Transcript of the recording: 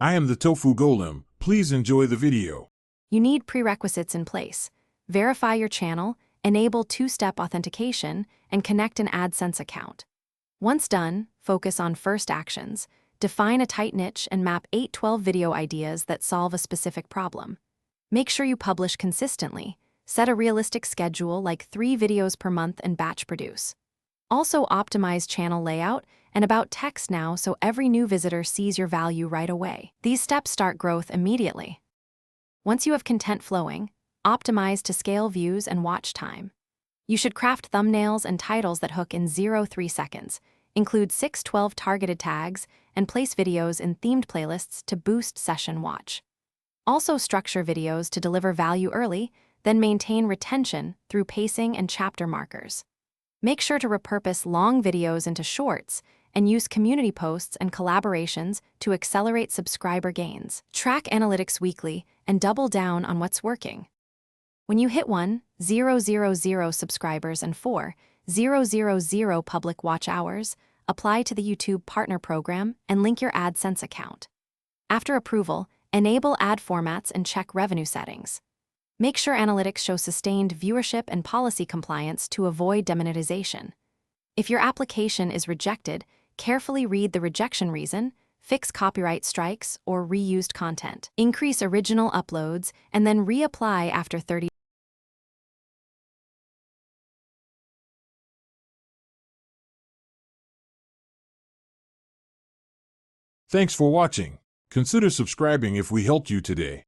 I am the Tofu Golem. Please enjoy the video. You need prerequisites in place. Verify your channel, enable two-step authentication, and connect an AdSense account. Once done, focus on first actions. Define a tight niche and map 8-12 video ideas that solve a specific problem. Make sure you publish consistently. Set a realistic schedule like 3 videos per month and batch produce. Also optimize channel layout and about text now so every new visitor sees your value right away. These steps start growth immediately. Once you have content flowing, optimize to scale views and watch time. You should craft thumbnails and titles that hook in 0-3 seconds, include 6-12 targeted tags, and place videos in themed playlists to boost session watch. Also structure videos to deliver value early, then maintain retention through pacing and chapter markers. Make sure to repurpose long videos into shorts and use community posts and collaborations to accelerate subscriber gains. Track analytics weekly and double down on what's working. When you hit 1,000 subscribers and 4,000 public watch hours, apply to the YouTube Partner Program and link your AdSense account. After approval, enable ad formats and check revenue settings. Make sure analytics show sustained viewership and policy compliance to avoid demonetization. If your application is rejected, carefully read the rejection reason, fix copyright strikes or reused content. Increase original uploads and then reapply after 30. Thanks for watching. Consider subscribing if we helped you today.